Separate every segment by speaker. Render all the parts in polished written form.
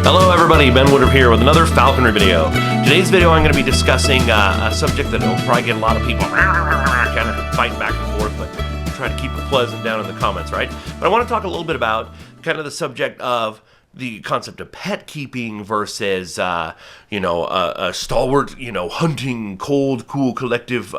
Speaker 1: Hello everybody, Ben Woodruff here with another falconry video. Today's video I'm going to be discussing a subject that will probably get a lot of people kind of fighting back and forth, but try to keep it pleasant down in the comments, right? But I want to talk a little bit about kind of the subject of the concept of pet keeping versus, a stalwart, hunting, cold, cool, collective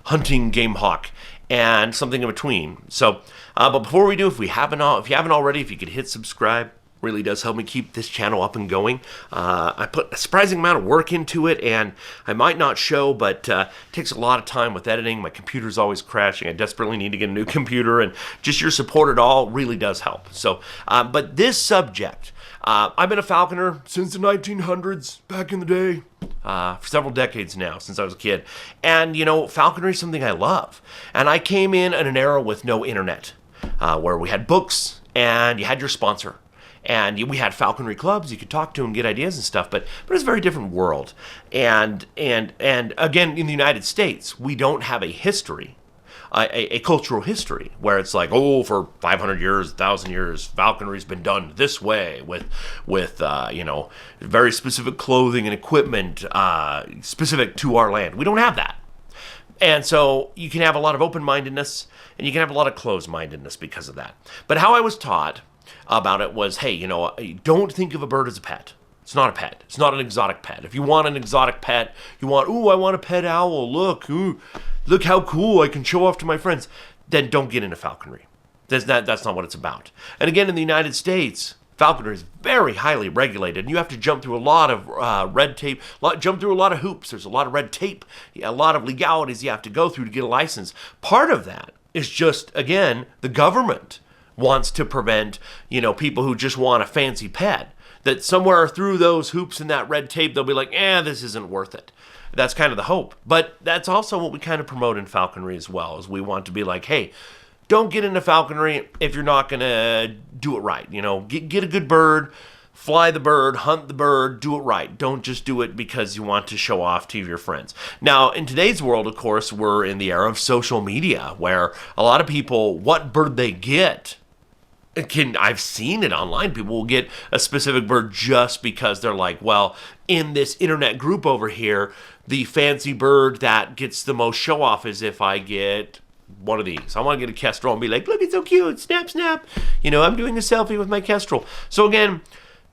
Speaker 1: hunting game hawk, and something in between. So, but before we do, if you haven't already, if you could hit subscribe. Really does help me keep this channel up and going. I put a surprising amount of work into it, and I might not show, but it takes a lot of time with editing. My computer's always crashing. I desperately need to get a new computer, and just your support at all really does help. So, but this subject, I've been a falconer since the 1900s, back in the day, for several decades now, since I was a kid. And, falconry is something I love. And I came in an era with no internet, where we had books, and you had your sponsor. And we had falconry clubs you could talk to and get ideas and stuff, but it's a very different world. And again, in the United States, we don't have a history, a cultural history, where it's like, oh, for 500 years, 1,000 years, falconry's been done this way with very specific clothing and equipment specific to our land. We don't have that. And so you can have a lot of open-mindedness, and you can have a lot of closed-mindedness because of that. But how I was taught about it was, hey, don't think of a bird as a pet. It's not a pet. It's not an exotic pet. If you want an exotic pet, I want a pet owl. Look how cool I can show off to my friends. Then don't get into falconry. That's not what it's about. And again, in the United States, falconry is very highly regulated, and you have to jump through a lot of red tape, jump through a lot of hoops. There's a lot of red tape, a lot of legalities you have to go through to get a license. Part of that is just, again, the government wants to prevent, people who just want a fancy pet, that somewhere through those hoops and that red tape, they'll be like, this isn't worth it. That's kind of the hope. But that's also what we kind of promote in falconry as well, is we want to be like, hey, don't get into falconry if you're not going to do it right. Get a good bird, fly the bird, hunt the bird, do it right. Don't just do it because you want to show off to your friends. Now, in today's world, of course, we're in the era of social media, where a lot of people, what bird they get, I've seen it online. People will get a specific bird just because they're like, well, in this internet group over here, the fancy bird that gets the most show off is if I get one of these. I want to get a kestrel and be like, look, it's so cute, snap, snap. I'm doing a selfie with my kestrel. So again,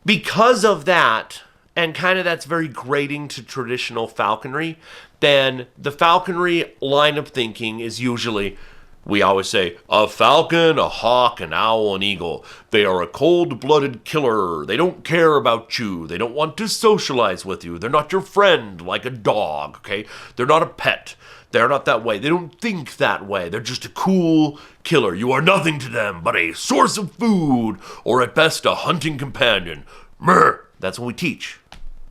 Speaker 1: because of that, and kind of that's very grating to traditional falconry, then the falconry line of thinking is usually, we always say, a falcon, a hawk, an owl, an eagle. They are a cold-blooded killer. They don't care about you. They don't want to socialize with you. They're not your friend like a dog, okay? They're not a pet. They're not that way. They don't think that way. They're just a cool killer. You are nothing to them but a source of food, or at best a hunting companion. Murr. That's what we teach,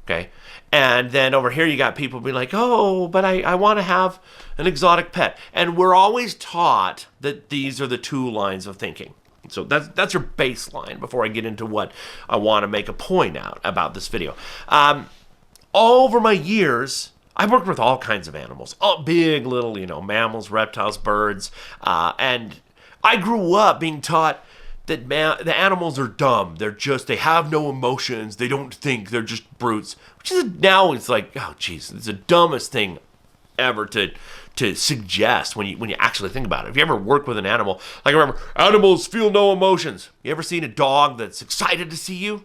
Speaker 1: okay? And then over here you got people be like, oh, but I want to have an exotic pet. And we're always taught that these are the two lines of thinking. So that's your baseline before I get into what I want to make a point out about this video. All over my years, I've worked with all kinds of animals. All big, little, mammals, reptiles, birds. And I grew up being taught that the animals are dumb. They have no emotions. They don't think. They're just brutes. Which is now it's like, oh, geez, it's the dumbest thing ever to suggest when you actually think about it. If you ever work with an animal, like remember, animals feel no emotions. You ever seen a dog that's excited to see you?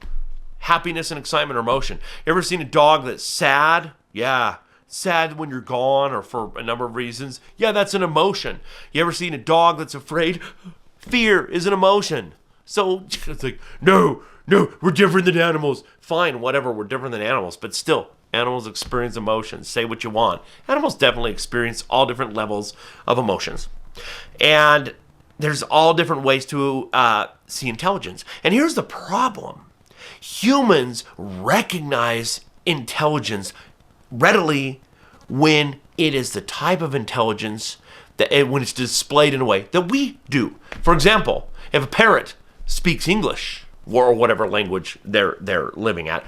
Speaker 1: Happiness and excitement are emotion. You ever seen a dog that's sad? Yeah. Sad when you're gone or for a number of reasons. Yeah, that's an emotion. You ever seen a dog that's afraid? Fear is an emotion. So it's like, no, we're different than animals. Fine, whatever, we're different than animals, but still, animals experience emotions. Say what you want. Animals definitely experience all different levels of emotions. And there's all different ways to see intelligence. And here's the problem. Humans recognize intelligence readily when it is the type of intelligence that when it's displayed in a way that we do. For example, if a parrot speaks English or whatever language they're living at,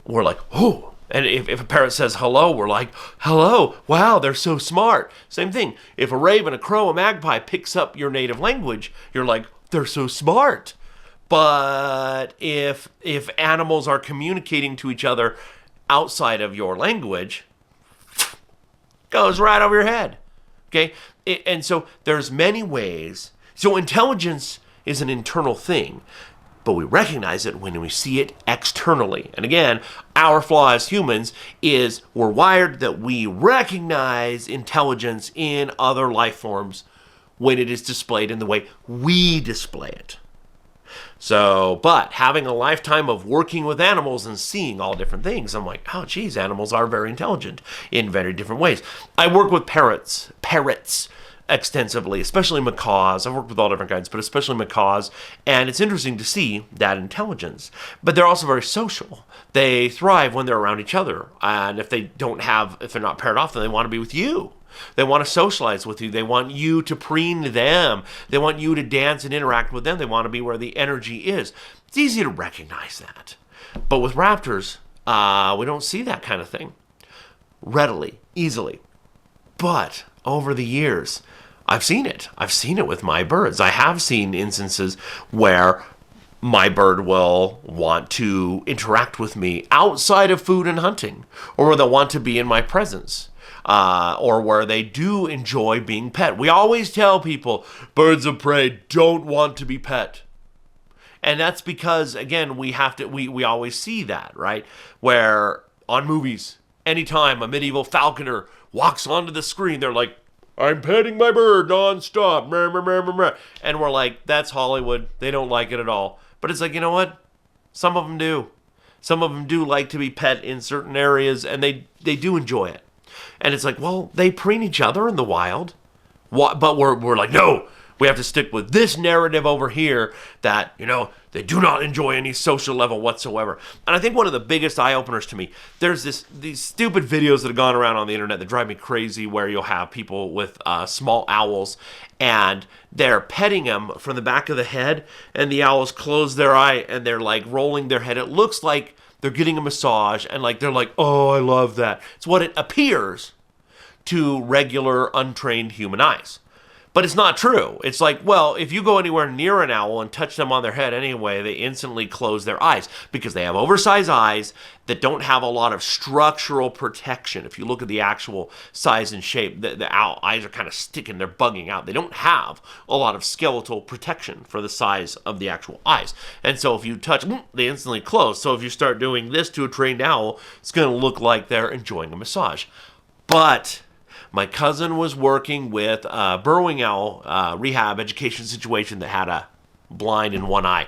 Speaker 1: we're like, oh. And if a parrot says hello, we're like, hello, wow, they're so smart. Same thing. If a raven, a crow, a magpie picks up your native language, you're like, they're so smart. But if animals are communicating to each other outside of your language, goes right over your head. Okay? And so there's many ways. So intelligence is an internal thing, but we recognize it when we see it externally. And again, our flaw as humans is we're wired that we recognize intelligence in other life forms when it is displayed in the way we display it. So, but having a lifetime of working with animals and seeing all different things, I'm like, oh, geez, animals are very intelligent in very different ways. I work with parrots extensively, especially macaws. I've worked with all different kinds, but especially macaws. And it's interesting to see that intelligence. But they're also very social. They thrive when they're around each other. And if they're not paired off, then they want to be with you. They want to socialize with you. They want you to preen them. They want you to dance and interact with them. They want to be where the energy is. It's easy to recognize that. But with raptors, we don't see that kind of thing readily, easily. But over the years, I've seen it. I've seen it with my birds. I have seen instances where my bird will want to interact with me outside of food and hunting, or where they'll want to be in my presence, or where they do enjoy being pet. We always tell people, birds of prey don't want to be pet. And that's because, again, we always see that, right? Where on movies, anytime a medieval falconer walks onto the screen, they're like, I'm petting my bird nonstop. Meh, meh, meh, meh, meh. And we're like, that's Hollywood. They don't like it at all. But it's like, you know what? Some of them do. Some of them do like to be pet in certain areas, and they do enjoy it. And it's like, well, they preen each other in the wild. But we're like, no, we have to stick with this narrative over here that, they do not enjoy any social level whatsoever. And I think one of the biggest eye-openers to me, there's these stupid videos that have gone around on the internet that drive me crazy where you'll have people with small owls and they're petting them from the back of the head and the owls close their eye and they're like rolling their head. It looks like they're getting a massage and they're like, oh, I love that. It's what it appears to regular untrained human eyes. But it's not true. It's like, well, if you go anywhere near an owl and touch them on their head anyway, they instantly close their eyes because they have oversized eyes that don't have a lot of structural protection. If you look at the actual size and shape, the owl eyes are kind of sticking, they're bugging out. They don't have a lot of skeletal protection for the size of the actual eyes. And so if you touch, they instantly close. So if you start doing this to a trained owl, it's going to look like they're enjoying a massage. But my cousin was working with a burrowing owl rehab education situation that had a blind in one eye.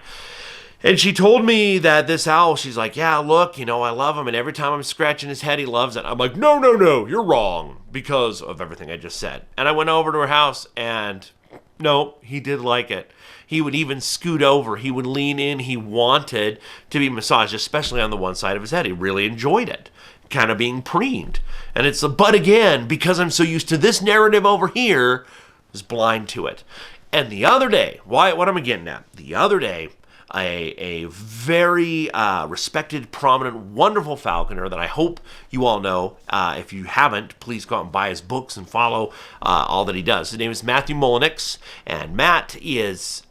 Speaker 1: And she told me that this owl, she's like, yeah, look, I love him. And every time I'm scratching his head, he loves it. I'm like, no, you're wrong because of everything I just said. And I went over to her house and no, he did like it. He would even scoot over. He would lean in. He wanted to be massaged, especially on the one side of his head. He really enjoyed it, kind of being preened. And it's but again, because I'm so used to this narrative over here, I was blind to it. And the other day, what am I getting at? The other day, a very respected, prominent, wonderful falconer that I hope you all know. If you haven't, please go out and buy his books and follow all that he does. His name is Matthew Mullenix, and Matt is...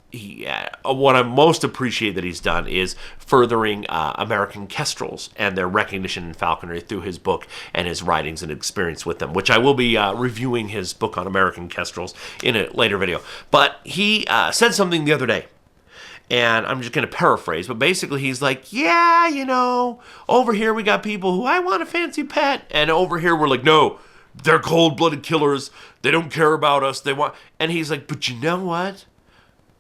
Speaker 1: what I most appreciate that he's done is furthering American kestrels and their recognition in falconry through his book and his writings and experience with them, which I will be reviewing his book on American kestrels in a later video. But he said something the other day, and I'm just going to paraphrase, but basically he's like, yeah, over here we got people who I want a fancy pet, and over here we're like, no, they're cold-blooded killers. They don't care about us. And he's like, but you know what?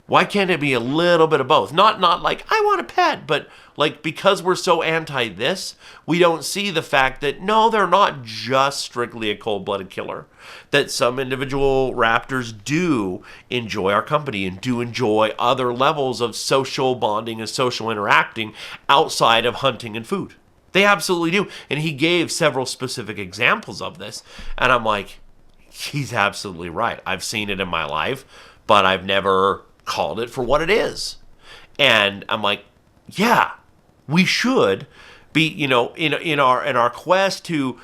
Speaker 1: Why can't it be a little bit of both? Not like, I want a pet, but like, because we're so anti this, we don't see the fact that, no, they're not just strictly a cold-blooded killer. That some individual raptors do enjoy our company and do enjoy other levels of social bonding and social interacting outside of hunting and food. They absolutely do. And he gave several specific examples of this. And I'm like, he's absolutely right. I've seen it in my life, but I've never called it for what it is. And I'm like, yeah, we should be, in our quest to,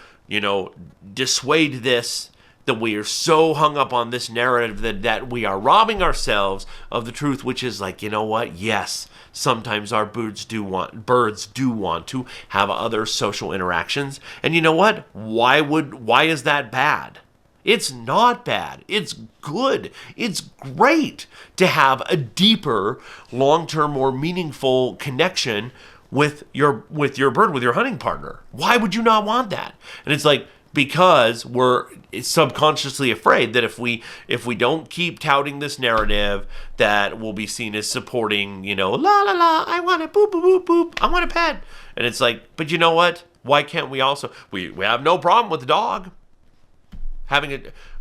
Speaker 1: dissuade this, that we are so hung up on this narrative that we are robbing ourselves of the truth, which is like, you know what? Yes, sometimes our birds do want to have other social interactions. And you know what? Why is that bad? It's not bad. It's good. It's great to have a deeper, long-term, more meaningful connection with your bird, with your hunting partner. Why would you not want that? And it's like, because we're subconsciously afraid that if we don't keep touting this narrative, that we'll be seen as supporting, la la la, I want a boop boop boop boop, I want a pet. And it's like, but you know what? Why can't we also? We have no problem with the dog.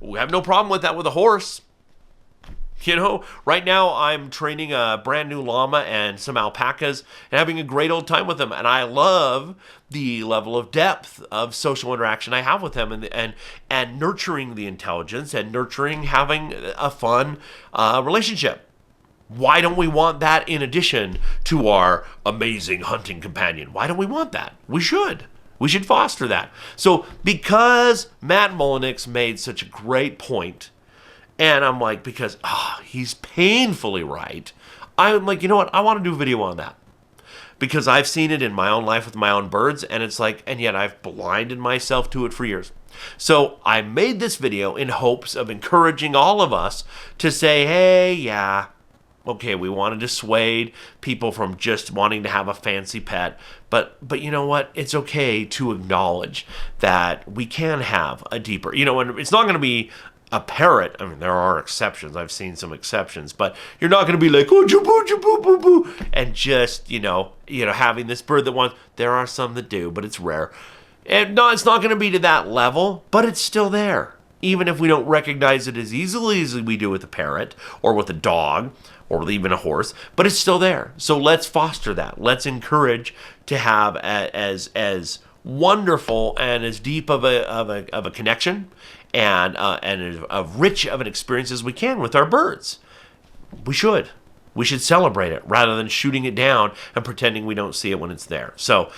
Speaker 1: We have no problem with that with a horse. Right now I'm training a brand new llama and some alpacas and having a great old time with them. And I love the level of depth of social interaction I have with them and nurturing the intelligence and nurturing having a fun relationship. Why don't we want that in addition to our amazing hunting companion? Why don't we want that? We should. We should foster that. So because Matt Mullenix made such a great point, and I'm like, because he's painfully right, I'm like, you know what? I want to do a video on that. Because I've seen it in my own life with my own birds, and it's like, and yet I've blinded myself to it for years. So I made this video in hopes of encouraging all of us to say, hey, yeah, okay, we want to dissuade people from just wanting to have a fancy pet, but you know what? It's okay to acknowledge that we can have a deeper, and it's not going to be a parrot. I mean, there are exceptions. I've seen some exceptions, but you're not going to be like, oh, boo, boo, boo, and just, having this bird that wants, there are some that do, but it's rare. And no, it's not going to be to that level, but it's still there. Even if we don't recognize it as easily as we do with a parrot or with a dog or with even a horse, but it's still there. So let's foster that. Let's encourage to have as wonderful and as deep of a connection and as rich of an experience as we can with our birds. We should celebrate it rather than shooting it down and pretending we don't see it when it's there. So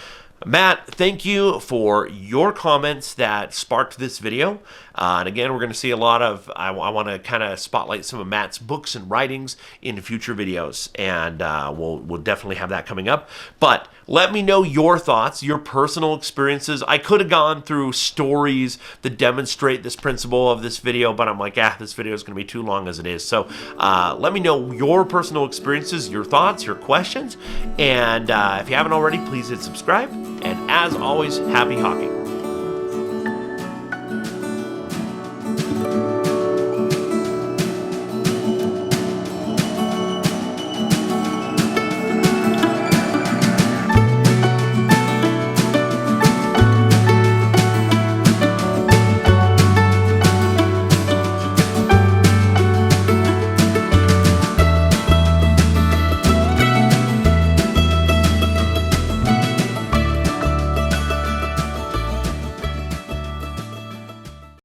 Speaker 1: Matt, thank you for your comments that sparked this video. And again, we're going to see a lot of, I want to kind of spotlight some of Matt's books and writings in future videos. And we'll definitely have that coming up. But let me know your thoughts, your personal experiences. I could have gone through stories that demonstrate this principle of this video, but I'm like, this video is going to be too long as it is. So let me know your personal experiences, your thoughts, your questions. And if you haven't already, please hit subscribe. And as always, happy hawking.